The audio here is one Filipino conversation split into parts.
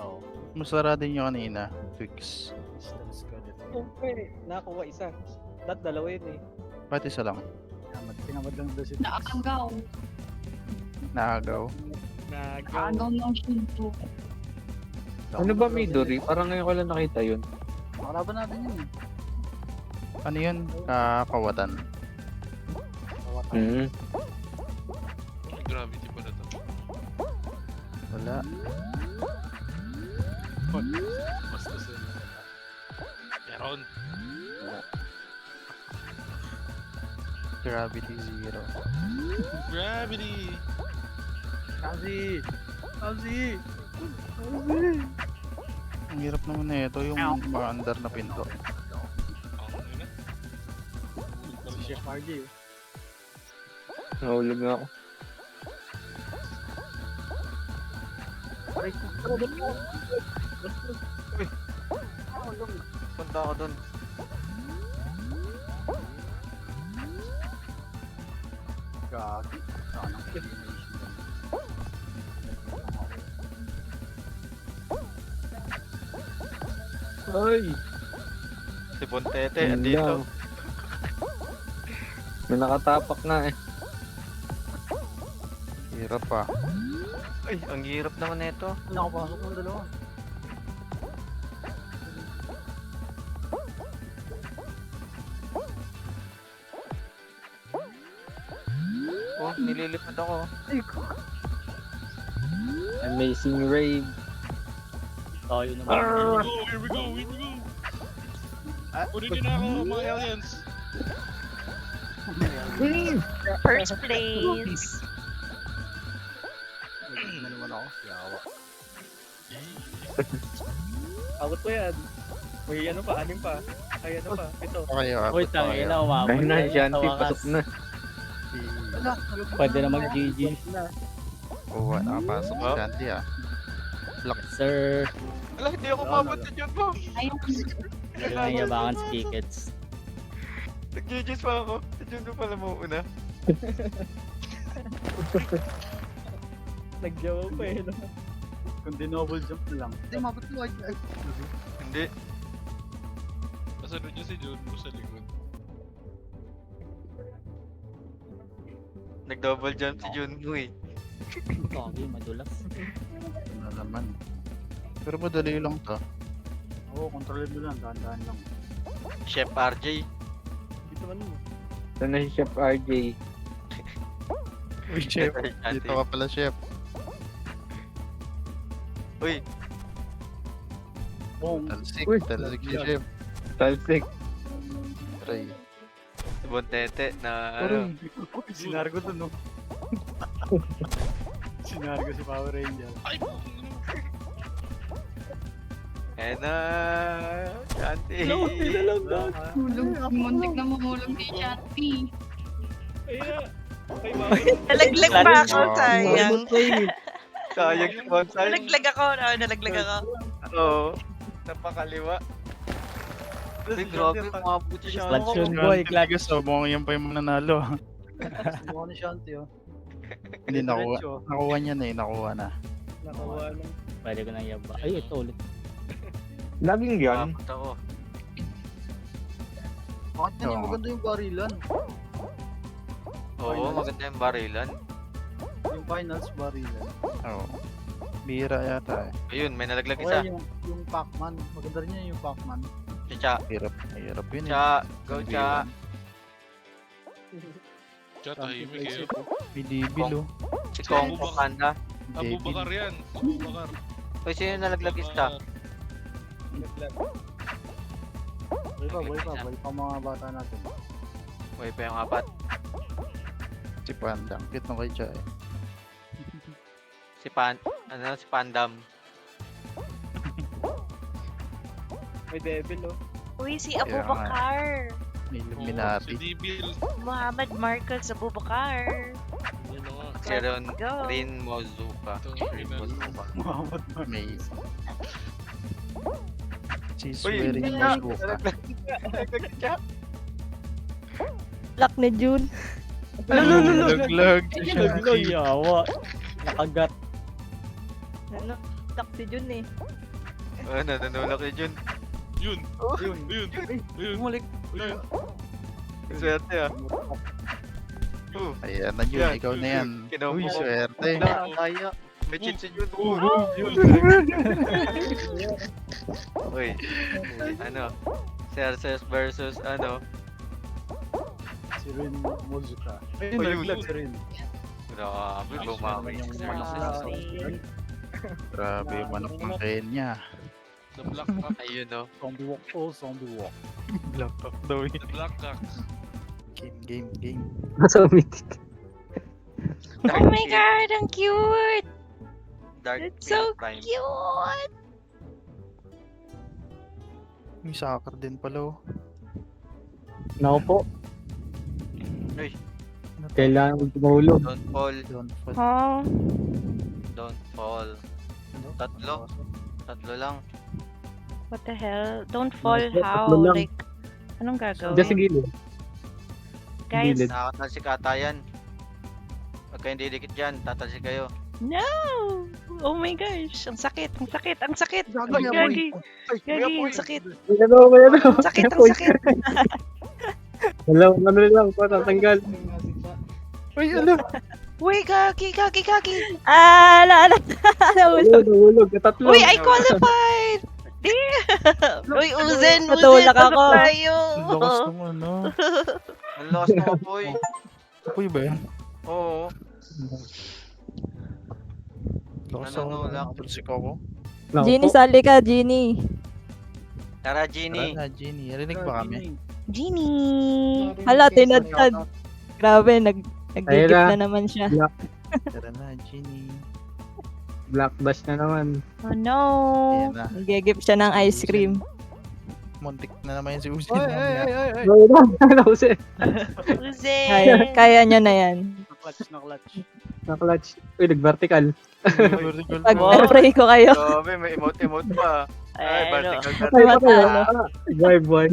Oo. Masara din yung kanina. Fix. Distance ka dito. Siyempre, nakakuha isa. Dalawa yun eh. Ba't isa lang? Tinamad lang doon si Fix. Naakagaw. Naagaw. Naakagaw ng shinto. Ano ba Midori? Parang ngayon ko lang nakita yun. Makalaban natin yun eh. Ano yun? Kawatan. Hmm. May gravity pa na to. Wala. Basta sa... Meron. Gravity 0. Gravity! Kamsi! Ang hirap naman na ito yung mga under na pinto. Ako na. Si Chef RJ oh. Nahulog na ako. Punta ako dun. Gagi. Saan ang elimination doon? Ay! Si Bontete, Yun andito. lang. May nakatapak na eh. Hirap pa. Ay, ang hirap naman nito. Nakapasok ng dalawa. Oh, nililipad ako. Amazing raid. Tayo naman. Arr! Oh, here we go, here we go! Kunin niyo na ako, mga aliens! First place. Na naman ako. Yawa. Abot ko yan. May ano pa, anim pa. Ay, ano pa, ito. Okay, Uy, tangin na, umabot Ayun na, yan, Shanty, sa pasok wakas. na. Pwede na mag-GG. Oo, nakapasok si Shanty ah. Sir, Ala, hindi ako mabot na dyan po. Ayun. pwede na yabangan si Tickets. Nag-GG's pa ako. Dyan ko pala mauuna. Nag-jawa pa eh. No? Kung dinoble jump na lang. Hindi, mabot ko. Hindi. Kasunod niyo si Jun mo sa likod. Nag-double jump si Junmo eh. Kagi, madulas. Ano naman. Pero madali lang to. Oo, kontrolin mo lang. Dahan-dahan lang. Chef RJ. Dito man mo. Ito na si Chef RJ. Uy, chef. Shanty. Dito ka pala, chef. Uy, Boom. Talsik. Uy. Talsik si chef. Talsik. Try. si Bontete na Aray. Sinargo dun, no? Sinargo si Power Ranger. Ay! Eh na, Shanty. Hulog. Muntik na mahulog ni Shanty. Nalaglag pa ako, sayang. Sayang yung bonsai. Nalaglag ako, nalaglag ako. Oo. Napakaliwa. Uy, grabe, umabot siya. Clutch yun, Shanty, boy. Clutch. guys, so mukhang yan pa yung mananalo. Mukha ni Shanty, oh. Hindi nakuha. Diretso. Nakuha niya na eh, nakuha na. Nakawa lang. Pwede ko nang yaba. Ay, ito ulit. Laging yan. Umabot ako. Bakit ganyan Oo. maganda yung barilan? Oo, maganda yung barilan. Yung finals barilan. Oo. Bira yata eh. Ayun, may nalaglag O isa. yung Pac-Man. Maganda rin yan yung Pac-Man. Cha, Hirap. Hirap yun eh. cha, go cha. Diyan, tahimik eh. Bidibil oh. Si Kong po Panda. Debil. Abubakar yan. Abubakar. Uy, sino yung nalaglag isa? Boy pa mga bata natin. Uy, pa yung apat. Si Panda. Ang cute nung kay Cha eh. Si Pandam. May devil oh. Uy, si Kaya nga. Abubakar. May Oo, Illuminati. Si Dibil. Muhammad Marcos Abubakar. Ano nga. Si Go. Rin Mozuka. Ito, Rin ina. Mozuka. Muhammad May... She's Uy, wearing nalaglag Mozuka. Nalaglag siya. Lock na June. Laglag si Naglo, Shanty. yawa. Nakagat. Ano? stuck si Jun eh. Ano, nanulak ni Jun. Yun. Yun. Yun. Bumalik. Ayun. Swerte ah. Ayan na Jun, Yan. ikaw na yan. Kinuha Uy, mo. swerte. Kaya. May cheat si Jun. Yun. Uy. Ano? Cerces versus ano? Si Rin Mozuka. Ayun, Naglag si Rin. Grabe, bumawi. Grabe yung manok ng Kenya. The Black Cock. Ayun no. Zombie walk po, zombie walk. Black Cock daw The Black Cock. Game. Nasa mythic. Oh my god, ang cute! Dark It's so Prime. cute! May soccer din pala oh. Nako po. Uy. Kailangan ko tumulog. Don't fall. Don't fall. Oh, Don't fall. Tatlo. Tatlo lang. what the hell? Don't fall how? Tatlo lang. Like, anong gagawin? Diyan sa gilid. Guys, gilid. Nakakatalsik ata yan. Pag kayong didikit dyan, tatalsik kayo. no! Oh my gosh, ang sakit, ang sakit, ang sakit! Gagi, Gagi, Ay, gagi, ang sakit, Ano, ano? ang sakit, ang sakit! Wala, ano lang po, tatanggal. Uy, ano? Uy, gagi! Ah, ala. Nahulog, tatlo. Uy, I qualified! Damn! Uy, Uzen, Natulak ako. pasok tayo! Ang lakas naman, no? Ang lakas mo, boy. Uy ba yan? Oo. Lakas ako. Nanunulak. Napalsik ako. Nako Genie, po. sali ka, Genie. Tara, Tara Genie. na, Jenny. Narinig ba kami? Genie! Hala, tinadtad. Grabe, nag-gigip Ayun na naman siya. Tara na, Jenny. Black dash na naman. Oh no! Ayan na. Nag-gigip siya ng ice cream. Muntik na naman yan si Uzi. Ay, ay, ay, ay, ay. Wala, nausin. Uzen! Kaya niya na yan. Na-clutch. Na-clutch. Uy, nag-vertical. Pag na-pray ko kayo. Grabe, may emote pa. Ay, Ano? vertical Ay, vertical. Matalo. Drive boy.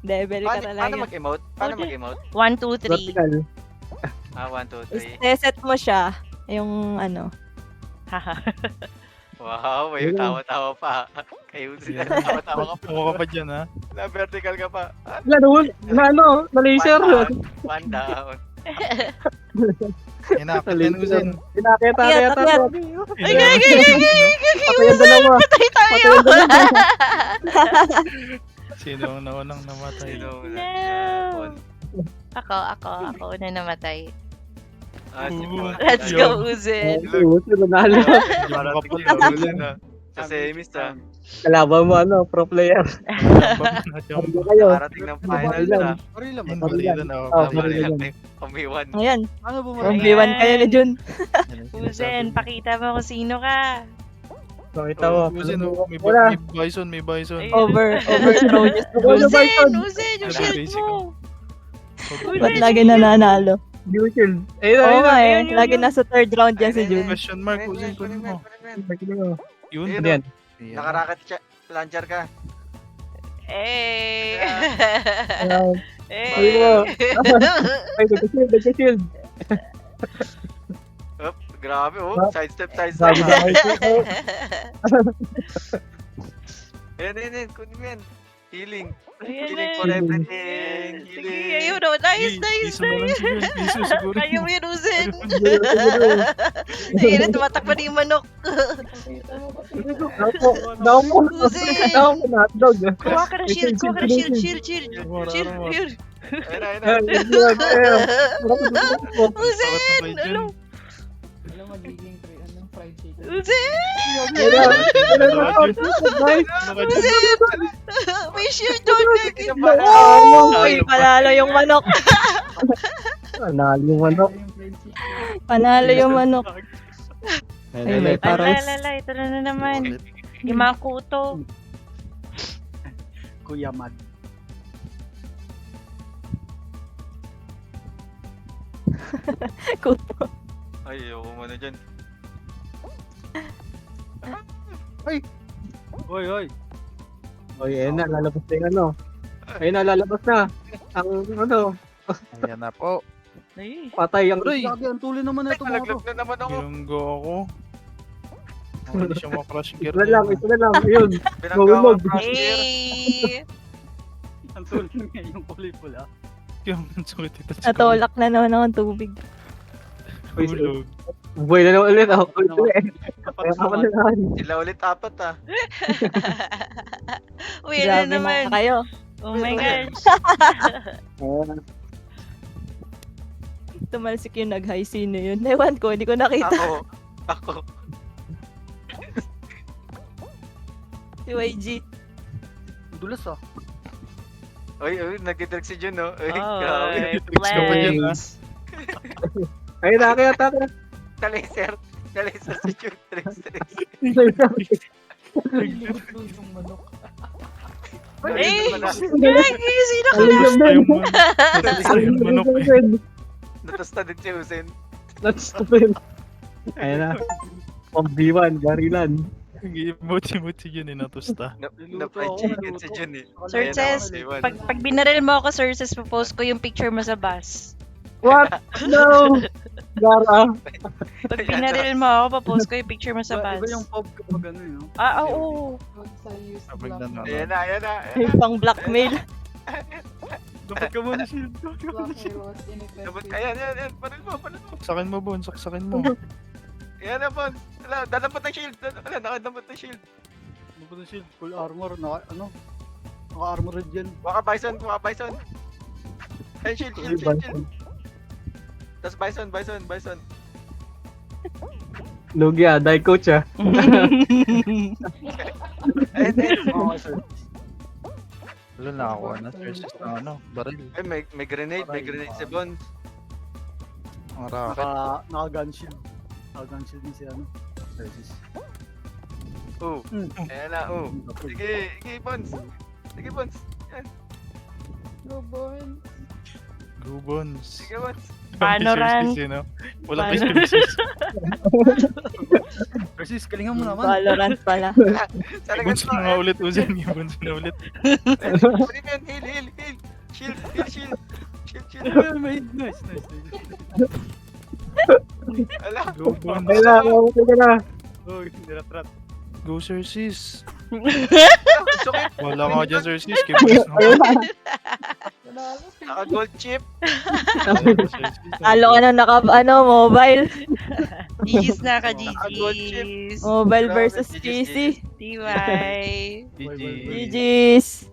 Level ka Paano talaga. mag-emote? Paano Okay. mag-emote? 1, 2, 3. Vertical. 1, 2, 3. Reset mo siya. Yung ano. Haha. Wow, may tawa-tawa pa. Kay Uzi na tawa-tawa ka pa. Tumo ka pa dyan, ha? Na vertical ka pa. Wala, na ano, na laser. One down. Hinakit yan, Uzi. Pinakita, Akyat, akyat. Ay, gagi! Patay ang dalawa. Patay tayo! Sino ang naunang namatay? Sino No. Paul. Ako na namatay. Si Paul. Let's go, Uzen! Uzi, nanalo. Parating si Uzi na. Sa semis ah. Kalaban mo, ano, pro player. Ano kayo? Parating ng final na. Sorry lang. Balilan ako. Oh, Balilan na. Umiwan. Ayan. Ano From bumalik? B1 kayo ni Jun. Uzen, pakita mo kung sino ka. Pakita mo. Uzi, no? May Wala. bison, may bison. Ayun. Overthrow niya. Uzen, yung Ano, shield basic mo! Ba't lagi nananalo? Shield. Ayun, Oo ayun. nga eh. Ayun, Lagi yun. nasa third round yan si Jun. Question mark, Uzi, kunin mo. Yun. Ayun, Ano yan? Ayan. Nakaraket siya. Launcher ka. Eh! Ayun. Eh! Ay, nagka-shield. Up, grabe oh. Sidestep, Sabi sidestep. na kayo. Ayan. Kunin mo yan. Healing. Ayan Healing na. for everything. Sige, Healing. ayun o. Nice, nice, Piso na lang nice. siguro. Piso siguro. Kaya mo yun, Uzen. Ayun na, tumatakbo na yung manok. Dako mo. Uzi! Dako mo na hotdog. Kuha ka na shield, kuha ka na shield, shield. Shield, yun. Ayun. Uzen! Ano? Alam magiging fried chicken. Uzen! May shield doon. Uy, panalo yung manok. Panalo yung manok. Panalo yung manok. Ay, may paros. Alala, ito na naman. Yung mga kuto. Kuya Mad. Kuto. Ay, ayoko muna dyan. Hoy, hoy. Oy, ayun na, lalabas na yung ano. Ayun na, lalabas na. Ang ano, Ayan na po. Ay. patay ang Aray! Gagi, ang tuloy naman na ito mga to. Nalaglag na naman ako. Yung go ako. Hindi siya makrush gear. Ito na lang, ito na lang. Ayun. Binangga ko Mahulog. ang crush gear. Hey! Ang tulad nga yung kulay pula. Yung sakit ito. Natulak na naman ako ng tubig. Hulog. Buhay na naman ulit. Ako Ano ulit. Kapat Kaya ako na naman. Sila ulit apat ah. Uy, ano Grabe naman? na kayo. Oh my gosh. Tumalsik yung nag-high. Sino yun? Ewan ko, hindi ko nakita. Ako. Si YG. Dulas ah. Uy, nag-drag si Jun oh. Uy, Oh, grabe. Tricks ka pa dyan, ha? flex. Ayun na, kaya taka. Kalaser. Kalaser si Jun. Tricks. Eh! Natas Gagi, sino ka na? Yung manok eh. na din si Hussein. Let's stupid. Ayun na. Pang B1, barilan. Emoji-emoji yun eh, natusta. Na-fried chicken si Jun eh. Sir Ayan, Ces, ako, Iwan. pag binaril mo ako, Sir Ces, post ko yung picture mo sa bus. What? No! Gara. Pag binaril mo ako, post ko yung picture mo sa Iba bus. yung pop kapag ano yun. Ah, oo. Sabay na na. Ayan na. Ay, pang blackmail. Dapat ka muna shield. Ayan. Panil mo. Saksakin mo, Bon. Saksakin mo. Ayan na, Bon. Wala, dadapat ng shield. Wala, nakadapat ng shield. Dapat ng shield. Full armor. Naka-armored yan. Baka Bison. Ay, shield. Tapos Bison. Lugi ah, die coach ah. Ayun. Oo, sir. Wala nakakuha na. Versus na ano, baril. Ay, may grenade si Bon. Ang rocket. Naka-gun shield. Naka-gun shield din si ano. Versus. Ayan na, Sige, Bons. Gubons. Sige, Bons. Paano ran? Wala Paano? kayo services. Versus, kalingan mo naman. Valorant pala. Sana Gubons ganito, na ulit, Uzen. Gubons na ulit. Pwede yan, heal. Shield. Nice. Ala. Gubons. Ayun na, okay ka na. Oh, niratrat. Go, Sir Sis. Sukit. Wala ka dyan, Sir Sis. Kibos na. Naka-gold chip. Talo ka na mobile. GG's na ka, Naka-gold chip. GG's. Mobile Grabe, versus GG's. PC. TY. GG. GG's.